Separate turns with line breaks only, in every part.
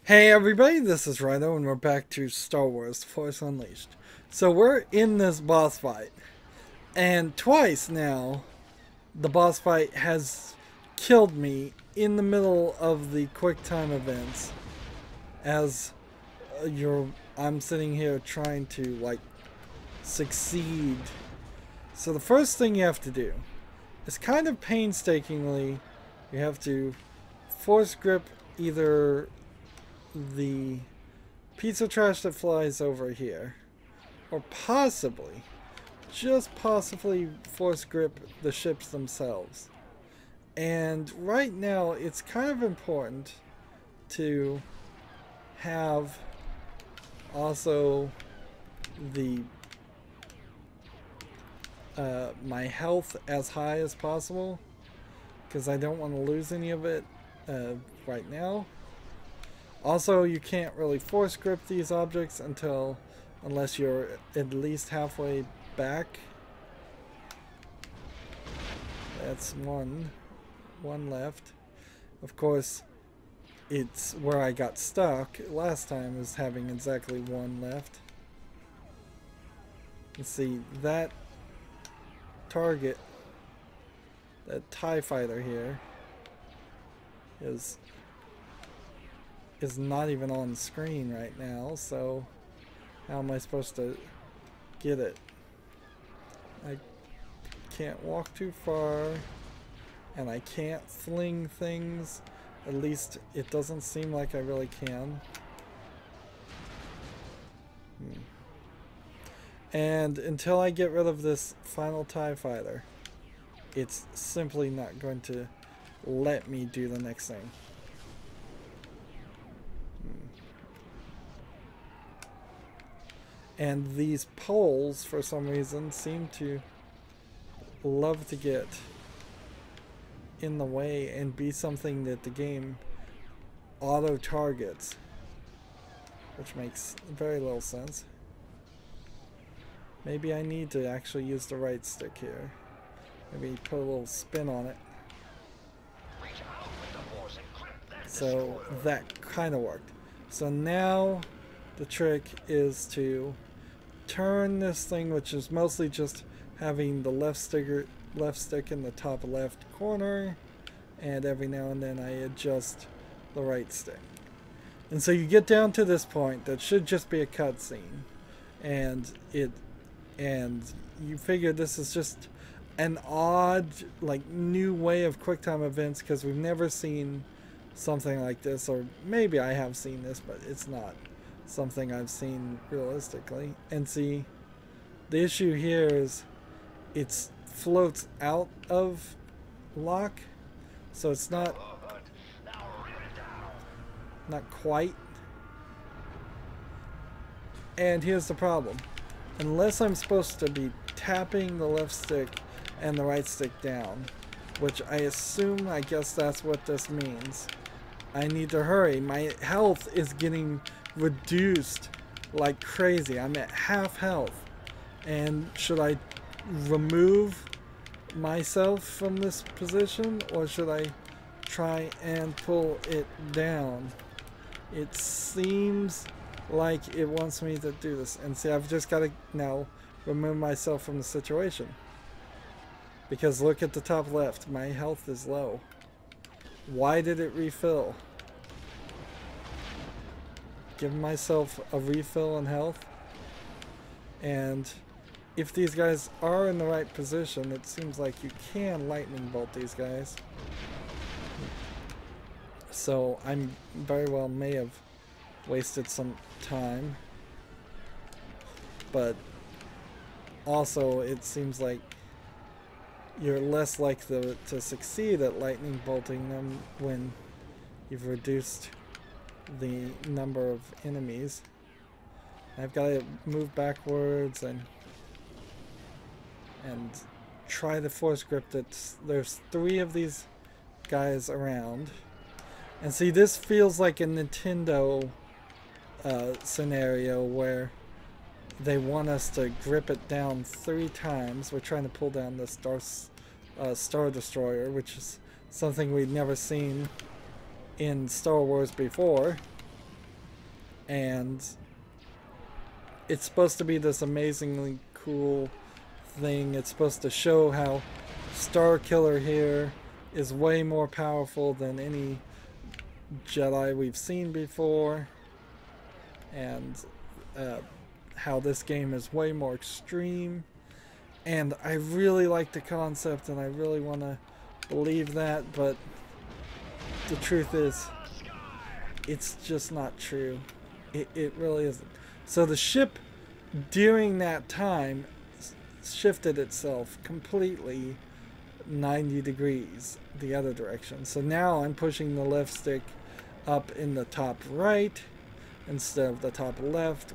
Hey everybody, this is Rydo and we're back to Star Wars: The Force Unleashed. So we're in this boss fight, and twice now the boss fight has killed me in the middle of the quick time events as I'm sitting here trying to succeed. So the first thing you have to do is kind of painstakingly, you have to force grip either the piece of trash that flies over here, or possibly, just possibly, force grip the ships themselves. And right now it's kind of important to have also the my health as high as possible, because I don't want to lose any of it right now. Also, you can't really force grip these objects unless you're at least halfway back. That's one left. Of course, it's where I got stuck last time, was having exactly one left. Let's see, that target, that TIE fighter here, is not even on screen right now, so how am I supposed to get it? I can't walk too far, and I can't fling things. At least it doesn't seem like I really can. And until I get rid of this final TIE fighter, it's simply not going to let me do the next thing. And these poles, for some reason, seem to love to get in the way and be something that the game auto-targets, which makes very little sense. Maybe I need to actually use the right stick here. Maybe put a little spin on it. So that kind of worked. So now the trick is to turn this thing, which is mostly just having the left stick in the top left corner, and every now and then I adjust the right stick. And so you get down to this point that should just be a cutscene, and you figure this is just an odd, new way of QuickTime events, because we've never seen something like this, or maybe I have seen this, but it's not something I've seen realistically. And see, the issue here is it floats out of lock, so it's not quite. And here's the problem: unless I'm supposed to be tapping the left stick and the right stick down, which I guess that's what this means, I need to hurry. My health is getting reduced like crazy. I'm at half health, and should I remove myself from this position, or should I try and pull it down? It seems like it wants me to do this, and see, I've just got to now remove myself from the situation, because look at the top left, my health is low. Why did it refill? Give myself a refill in health, and if these guys are in the right position, it seems like you can lightning bolt these guys. So I'm very well may have wasted some time, but also it seems like you're less likely to succeed at lightning bolting them when you've reduced the number of enemies. I've got to move backwards and try to force grip that. There's 3 of these guys around, and see, this feels like a Nintendo scenario where they want us to grip it down 3 times. We're trying to pull down this Star Destroyer, which is something we've never seen in Star Wars before. and it's supposed to be this amazingly cool thing. It's supposed to show how Star Killer here is way more powerful than any Jedi we've seen before, and how this game is way more extreme. And I really like the concept, and I really want to believe that, but the truth is, it's just not true. It really isn't. So the ship, during that time, shifted itself completely 90 degrees the other direction. So now I'm pushing the left stick up in the top right instead of the top left,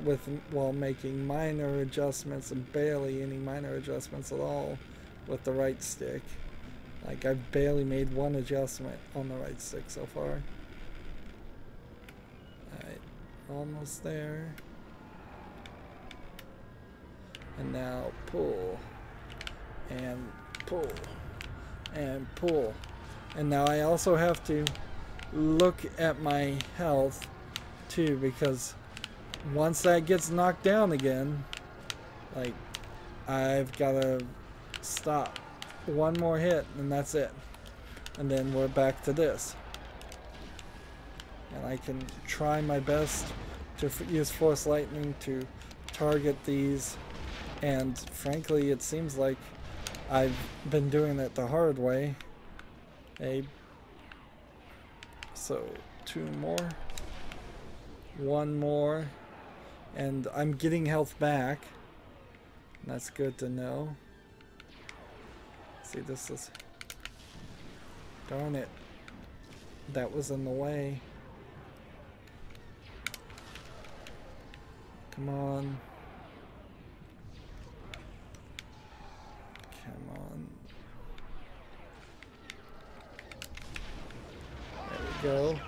while making minor adjustments, and barely any minor adjustments at all with the right stick. Like, I've barely made one adjustment on the right stick so far. Alright, almost there. And now pull, and pull, and pull. And now I also have to look at my health too, because once that gets knocked down again, like, I've got to stop. One more hit and that's it. And then we're back to this. And I can try my best to use Force Lightning to target these. And frankly, it seems like I've been doing it the hard way. So 2 more. 1 more. And I'm getting health back. That's good to know. See, this is... Darn it. That was in the way. Come on. Come on. There we go.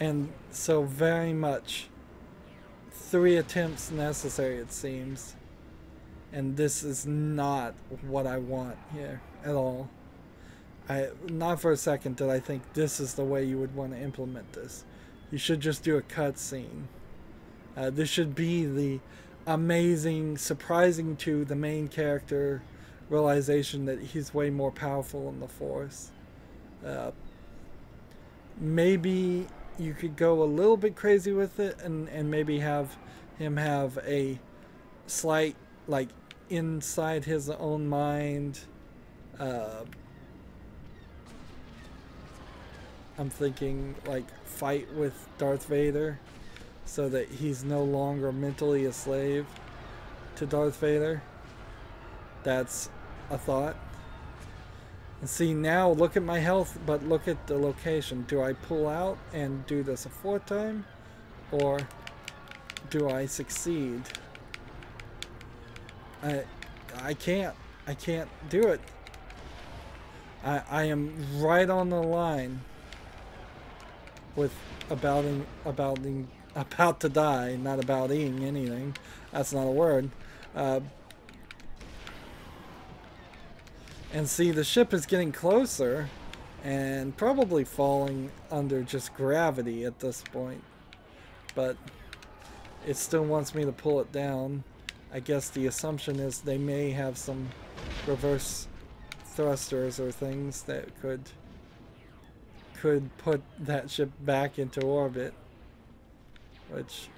And so very much 3 attempts necessary, it seems. And this is not what I want here at all. Not for a second did I think this is the way you would want to implement this. You should just do a cutscene. This should be the amazing, surprising to the main character realization that he's way more powerful in the Force. Maybe you could go a little bit crazy with it, and maybe have him have a slight, like, inside his own mind, I'm thinking like fight with Darth Vader, so that he's no longer mentally a slave to Darth Vader. That's a thought. And see, now look at my health, but look at the location. Do I pull out and do this a 4th time, or do I succeed? I can't do it. I am right on the line with about to die, not abouting anything. That's not a word. And see, the ship is getting closer and probably falling under just gravity at this point. But it still wants me to pull it down. I guess the assumption is they may have some reverse thrusters or things that could put that ship back into orbit. Which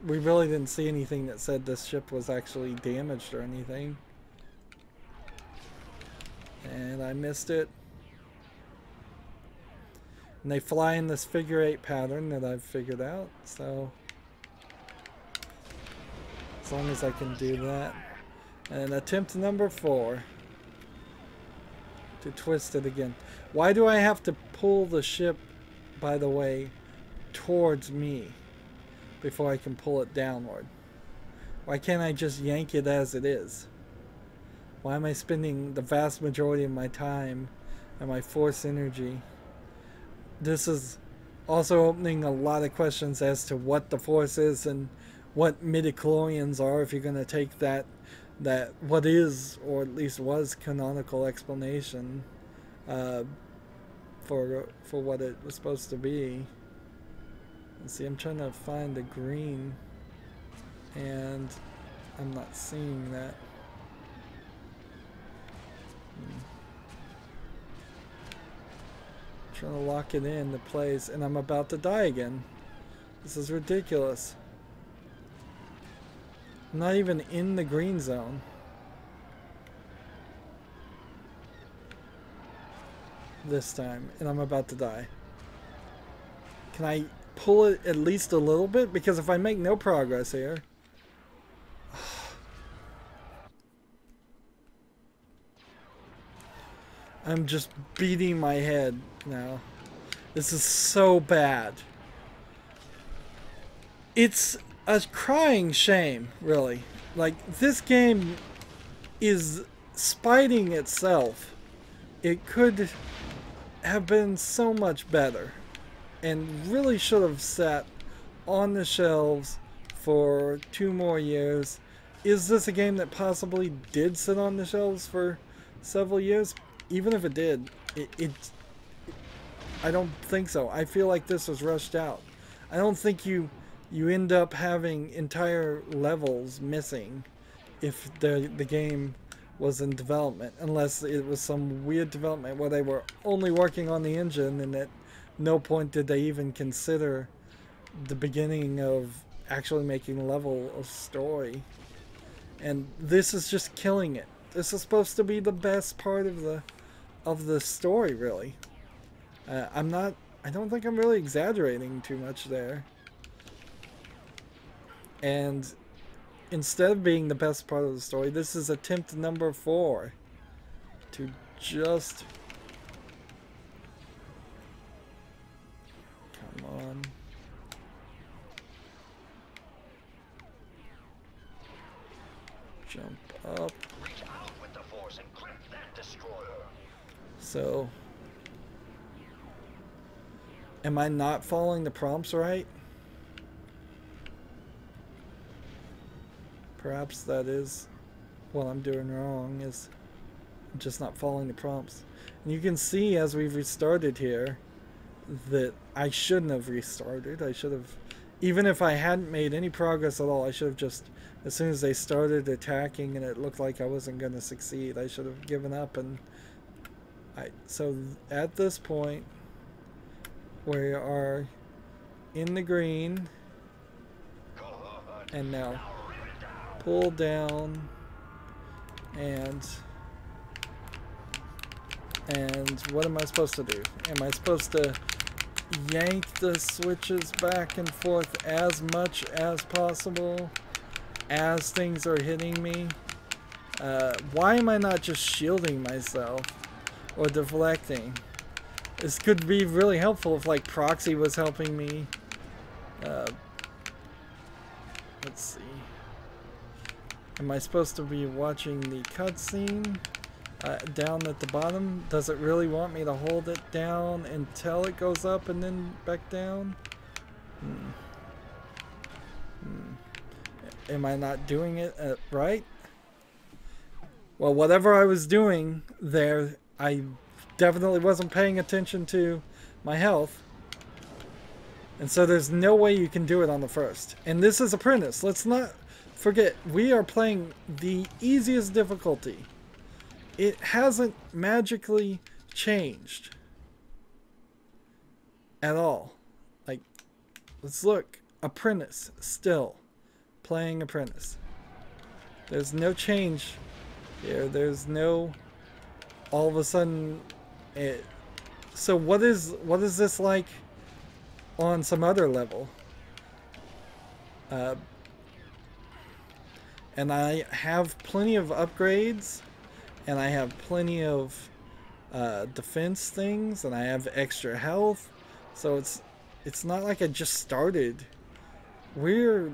we really didn't see anything that said this ship was actually damaged or anything. And I missed it. And they fly in this figure 8 pattern that I've figured out, so as long as I can do that. And attempt number 4 to twist it again. Why do I have to pull the ship, by the way, towards me before I can pull it downward? Why can't I just yank it as it is? Why am I spending the vast majority of my time and my Force energy? This is also opening a lot of questions as to what the Force is and what midichlorians are, if you're going to take that what is, or at least was, canonical explanation. for what it was supposed to be. Let's see, I'm trying to find the green, and I'm not seeing that. Trying to lock it into place, and I'm about to die again. This is ridiculous. I'm not even in the green zone. This time, and I'm about to die. Can I pull it at least a little bit? Because if I make no progress here... I'm just beating my head now. This is so bad. It's a crying shame, really. Like, this game is spiting itself. It could have been so much better, and really should have sat on the shelves for 2 more years. Is this a game that possibly did sit on the shelves for several years? Even if it did, I don't think so. I feel like this was rushed out. I don't think you end up having entire levels missing if the game was in development, unless it was some weird development where they were only working on the engine, and at no point did they even consider the beginning of actually making a level of story. And this is just killing it. This is supposed to be the best part of the story, really. I don't think I'm really exaggerating too much there. And instead of being the best part of the story, this is attempt number 4 to just... Come on. Jump up.
Reach out with the force and grip that destroyer.
So, am I not following the prompts right? Perhaps that is what I'm doing wrong, is I'm just not following the prompts. And you can see as we've restarted here that I shouldn't have restarted. I should have, even if I hadn't made any progress at all, I should have just, as soon as they started attacking and it looked like I wasn't going to succeed, I should have given up. And so at this point, we are in the green, and now pull down, and what am I supposed to do? Am I supposed to yank the switches back and forth as much as possible as things are hitting me? Why am I not just shielding myself or deflecting? This could be really helpful if, like, proxy was helping me. Let's see. Am I supposed to be watching the cutscene down at the bottom? Does it really want me to hold it down until it goes up and then back down? Am I not doing it right? Well, whatever I was doing there, I definitely wasn't paying attention to my health. And so there's no way you can do it on the first. And this is Apprentice. Let's not forget, we are playing the easiest difficulty. It hasn't magically changed at all. Like, let's look. Apprentice, still playing Apprentice. There's no change here. There's no all of a sudden so what is this like on some other level? And I have plenty of upgrades, and I have plenty of defense things, and I have extra health, so it's not like I just started. We're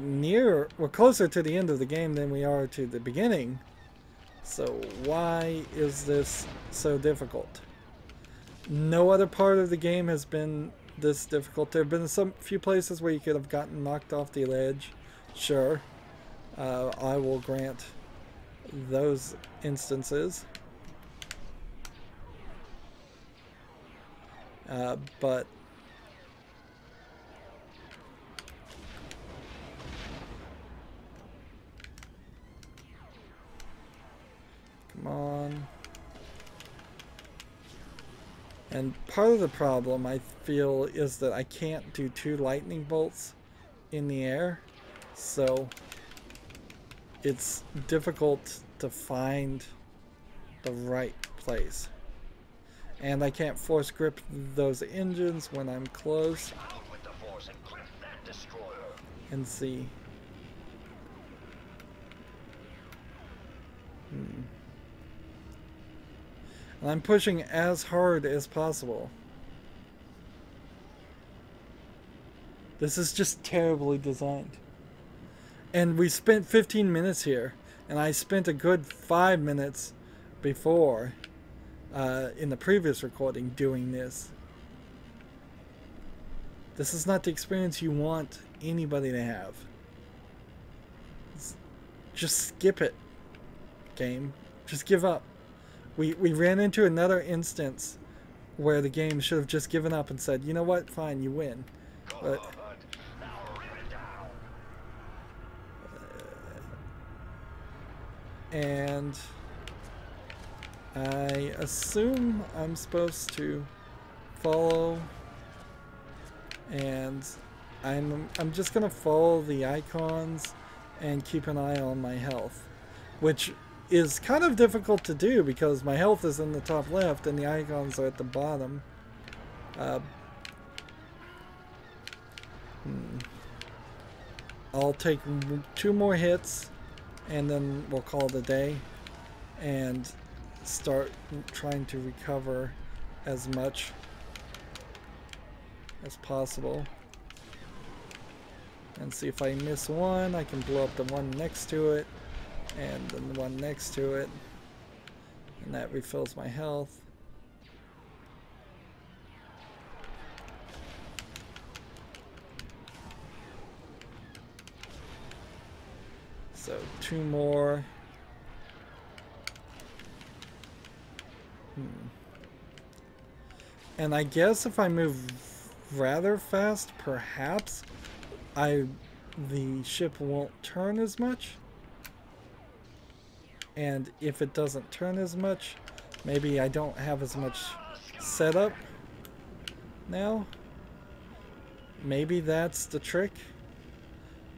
closer to the end of the game than we are to the beginning. So why is this so difficult? No other part of the game has been this difficult. There have been some few places where you could have gotten knocked off the ledge. Sure. I will grant those instances. But come on. And part of the problem, I feel, is that I can't do 2 lightning bolts in the air, so it's difficult to find the right place. And I can't force grip those engines when I'm close.
Out with the force and grip that destroyer.
And see. And I'm pushing as hard as possible. This is just terribly designed. And we spent 15 minutes here, and I spent a good 5 minutes before in the previous recording doing this. This is not the experience you want anybody to have. Just skip it, game. Just give up. We ran into another instance where the game should have just given up and said, you know what, fine, you win. But and I assume I'm supposed to follow, and I'm just gonna follow the icons and keep an eye on my health, which is kind of difficult to do because my health is in the top left and the icons are at the bottom. I'll take 2 more hits and then we'll call it a day and start trying to recover as much as possible. And see if I miss one, I can blow up the one next to it and then the one next to it, and that refills my health. So 2 more. And I guess if I move rather fast, perhaps the ship won't turn as much. And if it doesn't turn as much, maybe I don't have as much setup now. Maybe that's the trick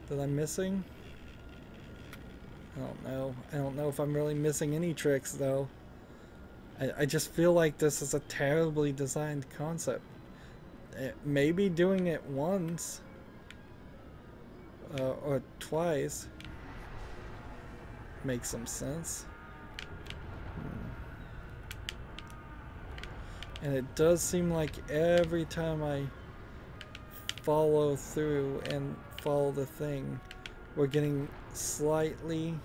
that I'm missing. I don't know. I don't know if I'm really missing any tricks though. I just feel like this is a terribly designed concept. Maybe doing it once or twice makes some sense. And it does seem like every time I follow through and follow the thing, we're getting slightly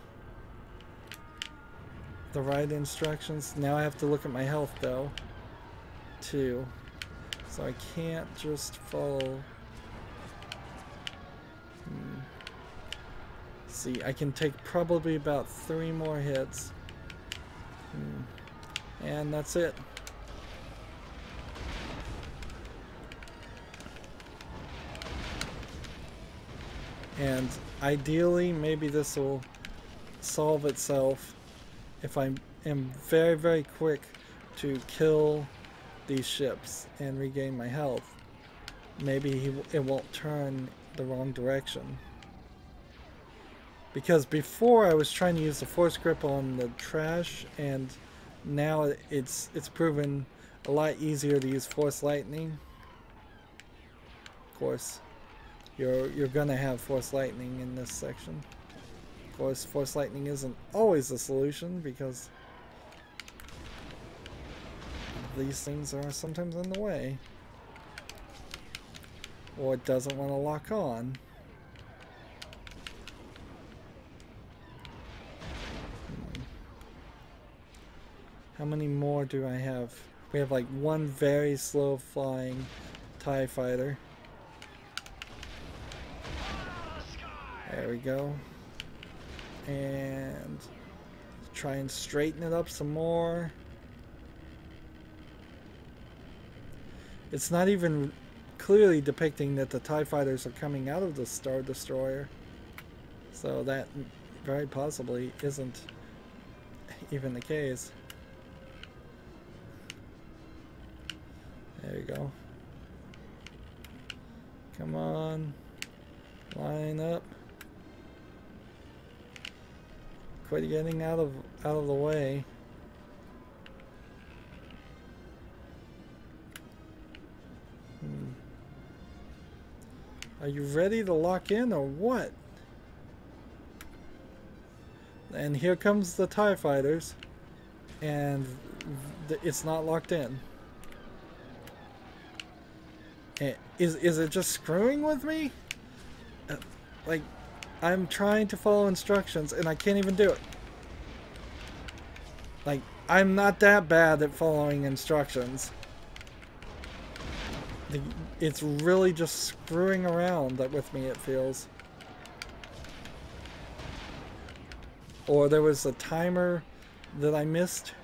the right instructions. Now I have to look at my health though, too. So I can't just follow. See, I can take probably about 3 more hits. And that's it. And ideally, maybe this will solve itself if I am very, very quick to kill these ships and regain my health. Maybe it won't turn the wrong direction. Because before I was trying to use the force grip on the trash, and now it's proven a lot easier to use force lightning. Of course, you're gonna have force lightning in this section. Of course, force lightning isn't always the solution because these things are sometimes in the way, or it doesn't want to lock on. How many more do I have? We have like 1 very slow flying TIE fighter. There we go. And try and straighten it up some more. It's not even clearly depicting that the TIE fighters are coming out of the Star Destroyer. So that very possibly isn't even the case. There you go. Come on. Line up. Quit getting out of the way. Are you ready to lock in or what? And here comes the TIE fighters, and it's not locked in. Is it just screwing with me? Like, I'm trying to follow instructions and I can't even do it. Like, I'm not that bad at following instructions. It's really just screwing around with me, it feels. Or there was a timer that I missed.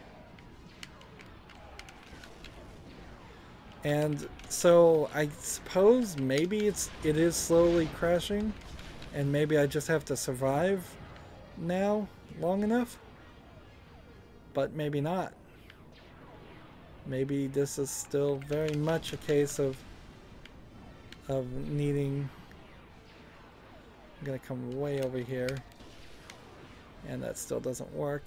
And so I suppose maybe it is slowly crashing, and maybe I just have to survive now long enough. But maybe not. Maybe this is still very much a case of needing. I'm gonna come way over here, and that still doesn't work.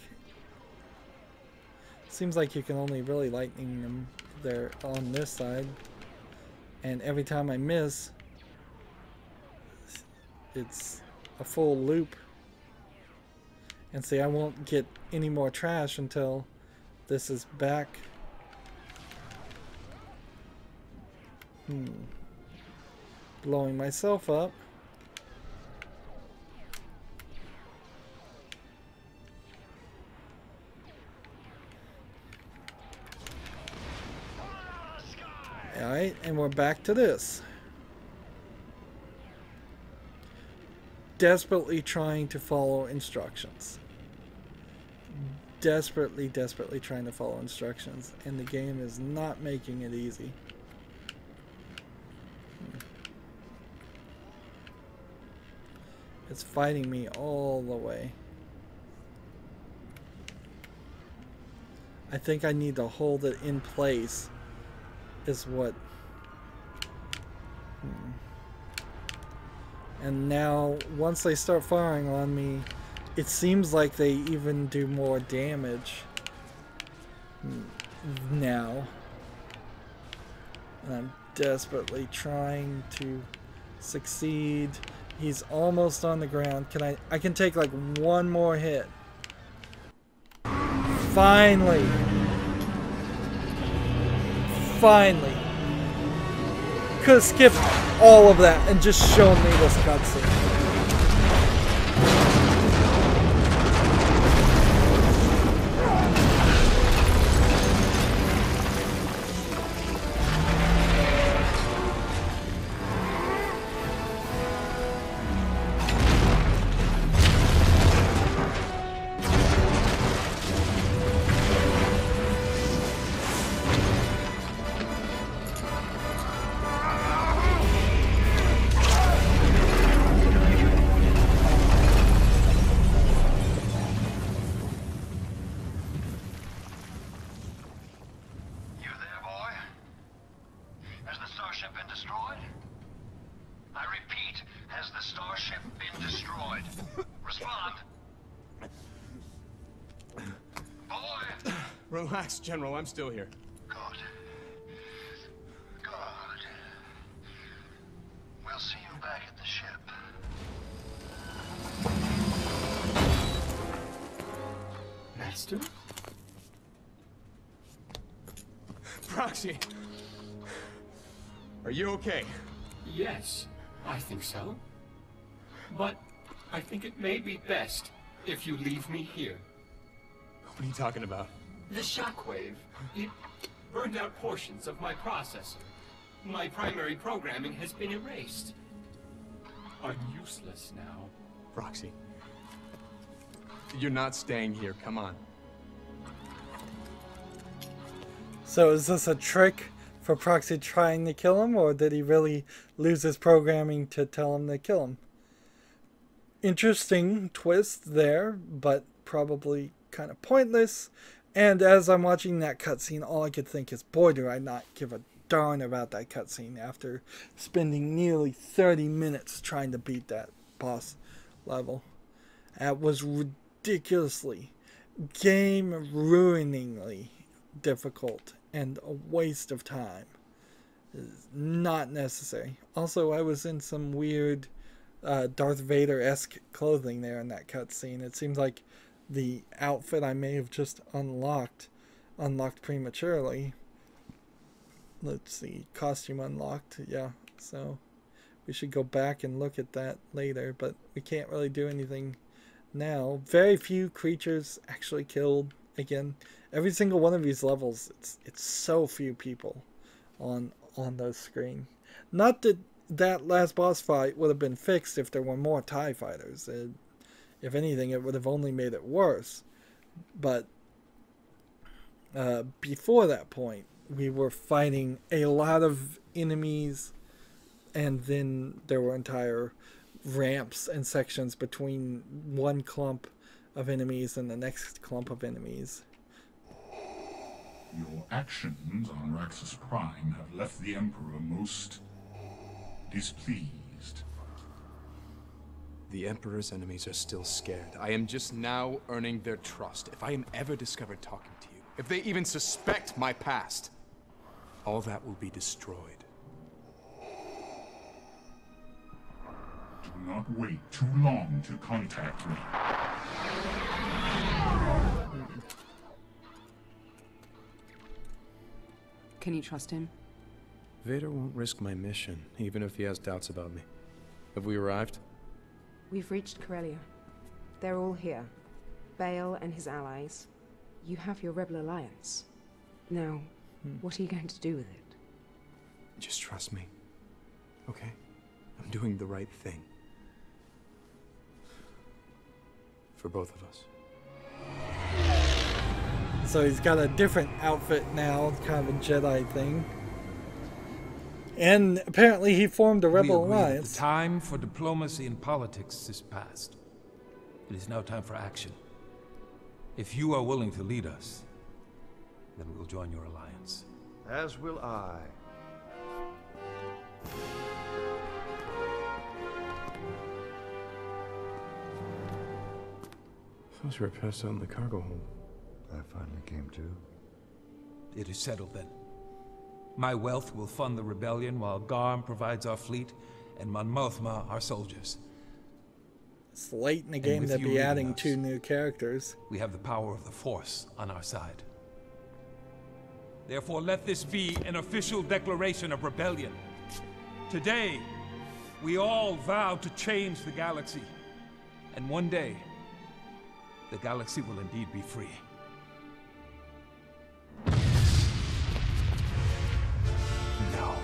Seems like you can only really lightning them there on this side, and every time I miss, it's a full loop. And see, I won't get any more trash until this is back. Blowing myself up. Alright, and we're back to this. Desperately trying to follow instructions. Desperately trying to follow instructions. And the game is not making it easy. It's fighting me all the way. I think I need to hold it in place. Is what. And now, once they start firing on me, it seems like they even do more damage now. And I'm desperately trying to succeed. He's almost on the ground. I can take like one more hit. Finally. Finally. Could have skipped all of that and just shown me this cutscene.
Relax, General. I'm still here.
Good. Good. We'll see you back at the ship.
Master? Proxy! Are you okay?
Yes, I think so. But I think it may be best if you leave me here.
What are you talking about?
The shockwave. It burned out portions of my processor. My primary programming has been erased. I'm useless now.
Proxy. You're not staying here. Come on.
So is this a trick for Proxy trying to kill him, or did he really lose his programming to tell him to kill him? Interesting twist there, but probably kind of pointless. And as I'm watching that cutscene, all I could think is, boy, do I not give a darn about that cutscene after spending nearly 30 minutes trying to beat that boss level. That was ridiculously, game-ruiningly difficult and a waste of time. It is not necessary. Also, I was in some weird Darth Vader-esque clothing there in that cutscene. It seems like the outfit I may have just unlocked prematurely. Let's see, costume unlocked, yeah, so we should go back and look at that later, but we can't really do anything now. Very few creatures actually killed. Again, every single one of these levels, it's so few people on the screen. Not that that last boss fight would have been fixed if there were more TIE fighters. If anything, it would have only made it worse. But before that point, we were fighting a lot of enemies, and then there were entire ramps and sections between one clump of enemies and the next clump of enemies.
Your actions on Raxus Prime have left the Emperor most displeased.
The Emperor's enemies are still scared. I am just now earning their trust. If I am ever discovered talking to you, if they even suspect my past, all that will be destroyed.
Do not wait too long to contact me.
Can you trust him?
Vader won't risk my mission, even if he has doubts about me. Have we arrived?
We've reached Corellia. They're all here. Bail and his allies. You have your Rebel Alliance. Now, what are you going to do with it?
Just trust me. Okay? I'm doing the right thing. For both of us.
So he's got a different outfit now, kind of a Jedi thing. And apparently he formed a Rebel Alliance.
The time for diplomacy and politics is past. It is now time for action. If you are willing to lead us, then we'll join your alliance.
As will I.
Thought you were passed out in the cargo hold.
I finally came to.
It is settled then. My wealth will fund the rebellion while Garm provides our fleet and Mon Mothma our soldiers.
It's late in the game to be adding 2 new characters.
We have the power of the Force on our side. Therefore, let this be an official declaration of rebellion. Today, we all vow to change the galaxy. And one day, the galaxy will indeed be free. No.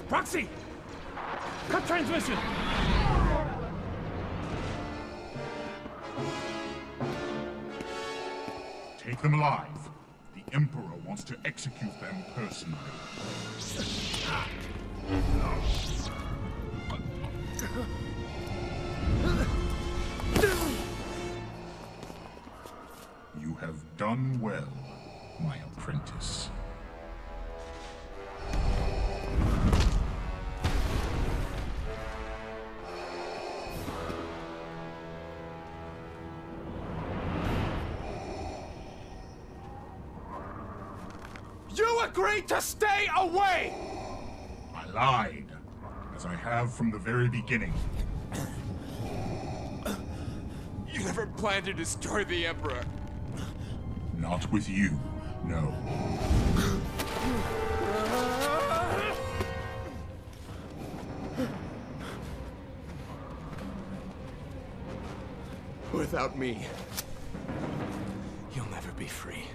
Proxy! Cut transmission!
Take them alive. The Emperor wants to execute them personally. You have done well, my apprentice.
You agreed to stay away!
I lied, as I have from the very beginning.
You never planned to destroy the Emperor.
Not with you, no.
Without me, you'll never be free.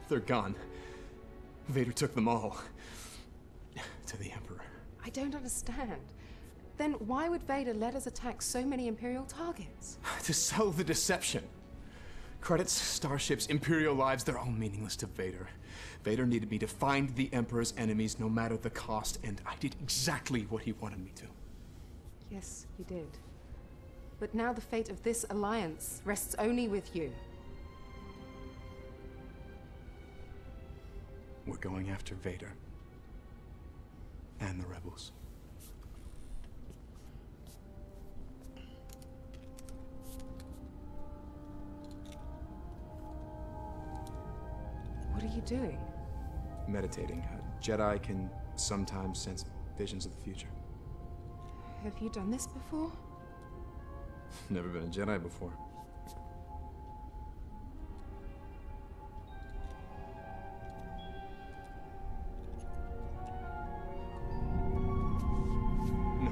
They're gone. Vader took them all. To the Emperor.
I don't understand. Then why would Vader let us attack so many Imperial targets?
To sell the deception. Credits, starships, Imperial lives, they're all meaningless to Vader. Vader needed me to find the Emperor's enemies no matter the cost, and I did exactly what he wanted me to.
Yes, you did. But now the fate of this alliance rests only with you.
We're going after Vader. And the rebels.
What are you doing?
Meditating. A Jedi can sometimes sense visions of the future.
Have you done this before?
Never been a Jedi before. No.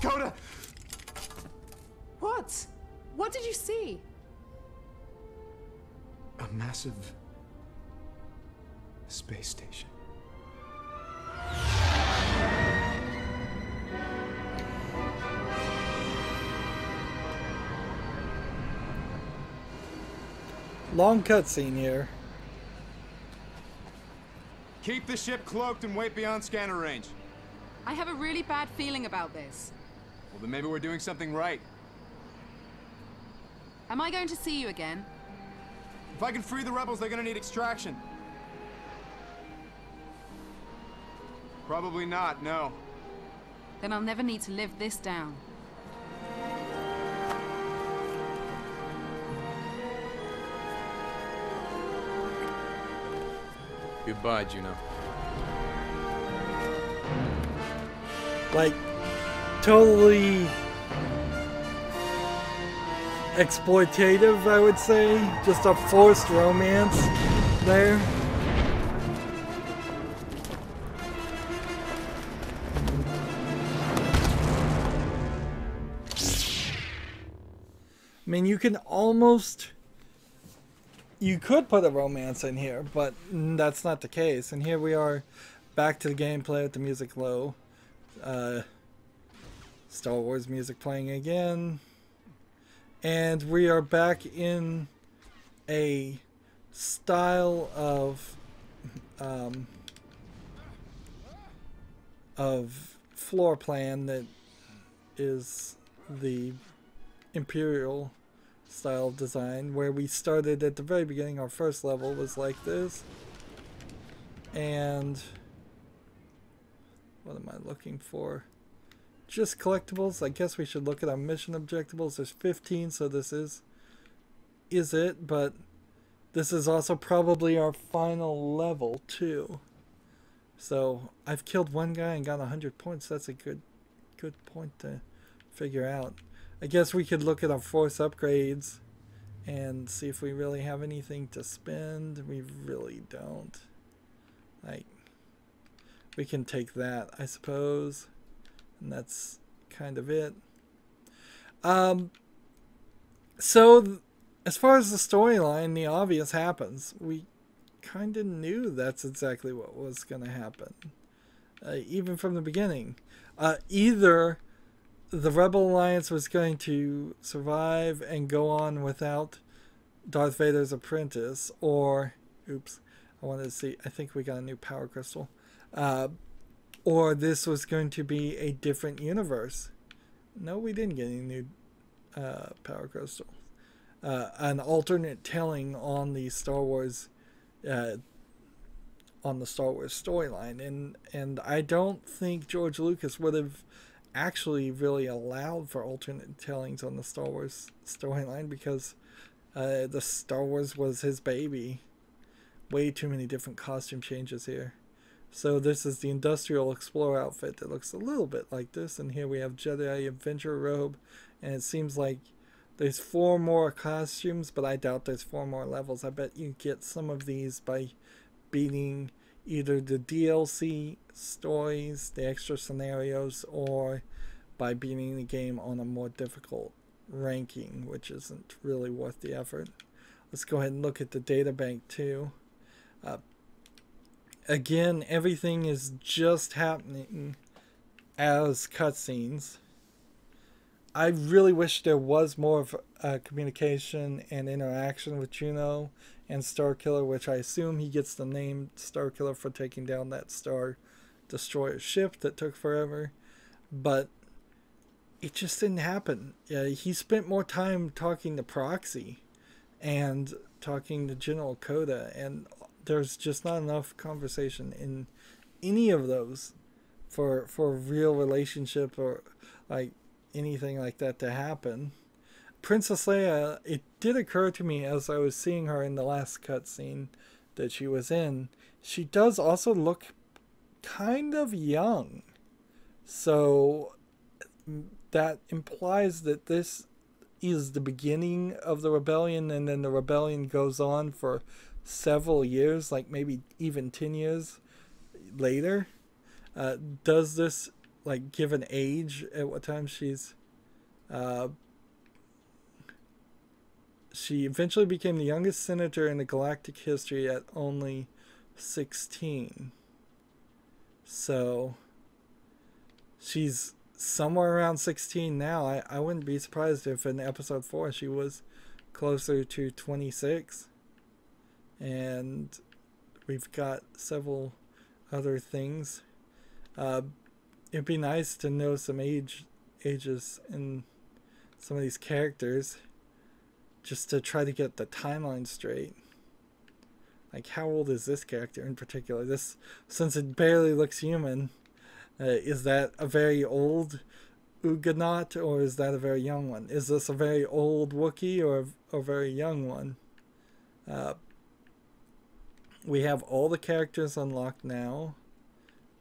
Coda!
What? What did you see?
A massive space station.
Long cutscene here.
Keep the ship cloaked and wait beyond scanner range.
I have a really bad feeling about this.
Well, then maybe we're doing something right.
Am I going to see you again?
If I can free the rebels, they're gonna need extraction. Probably not, no.
Then I'll never need to live this down.
Goodbye, Juno.
Like, totally exploitative, I would say. Just a forced romance there. I mean, you can almost... You could put a romance in here, but that's not the case. And here we are, back to the gameplay with the music low. Star Wars music playing again. And we are back in a style of floor plan that is the Imperial style of design, where we started at the very beginning. Our first level was like this, and what am I looking for? Just collectibles. I guess we should look at our mission objectives. There's 15, so this is it, but this is also probably our final level too. So I've killed one guy and got 100 points. That's a good point to figure out. I guess we could look at our force upgrades and see if we really have anything to spend. We really don't. Like, we can take that, I suppose. And that's kind of it. So, as far as the storyline, the obvious happens. We kind of knew that's exactly what was going to happen. Even from the beginning. Either the Rebel Alliance was going to survive and go on without Darth Vader's apprentice, or... Oops. I wanted to see... I think we got a new power crystal. Or this was going to be a different universe. No, we didn't get any new power crystal. An alternate telling on the Star Wars... on the Star Wars storyline. And I don't think George Lucas would have actually really allowed for alternate tellings on the Star Wars storyline, because the Star Wars was his baby. Way too many different costume changes here. So this is the Industrial Explorer outfit that looks a little bit like this, and here we have Jedi Adventure robe, and it seems like there's 4 more costumes, but I doubt there's 4 more levels. I bet you get some of these by beating either the DLC stories, the extra scenarios, or by beating the game on a more difficult ranking, which isn't really worth the effort. Let's go ahead and look at the data bank too. Again, everything is just happening as cutscenes. I really wish there was more of communication and interaction with Juno and Starkiller, which I assume he gets the name Starkiller for taking down that Star Destroyer ship that took forever. But it just didn't happen. He spent more time talking to Proxy and talking to General Coda, and there's just not enough conversation in any of those for a real relationship or like anything like that to happen. Princess Leia, it did occur to me as I was seeing her in the last cutscene that she was in, she does also look kind of young. So that implies that this is the beginning of the rebellion, and then the rebellion goes on for several years, like maybe even 10 years later. Does this like give an age at what time she's she eventually became the youngest senator in the galactic history at only 16. So she's somewhere around 16 now. I wouldn't be surprised if in episode 4 she was closer to 26. And we've got several other things. It'd be nice to know some ages in some of these characters, just to try to get the timeline straight. Like, how old is this character in particular? This, since it barely looks human, is that a very old Uganot, or is that a very young one? Is this a very old Wookiee or a very young one? We have all the characters unlocked now.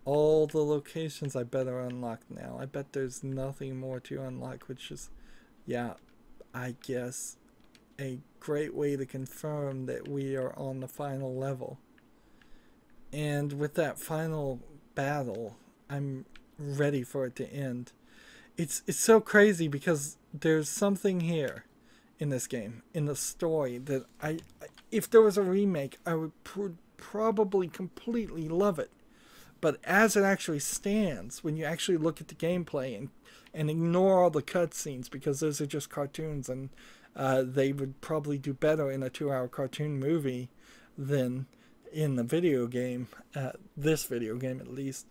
All the locations I bet are unlocked now. I bet there's nothing more to unlock, which is, yeah, I guess a great way to confirm that we are on the final level. And with that final battle, I'm ready for it to end. It's so crazy because there's something here in this game, in the story, that if there was a remake, I would probably completely love it. But as it actually stands, when you actually look at the gameplay and ignore all the cutscenes, because those are just cartoons, and they would probably do better in a 2-hour cartoon movie than in the video game, this video game at least.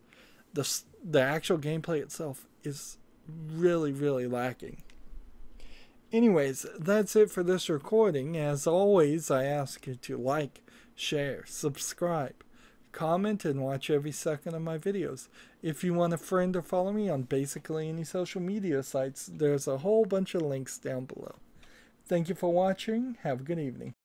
The actual gameplay itself is really, really lacking. Anyways, that's it for this recording. As always, I ask you to like, share, subscribe, comment, and watch every second of my videos. If you want a friend or follow me on basically any social media sites, there's a whole bunch of links down below. Thank you for watching. Have a good evening.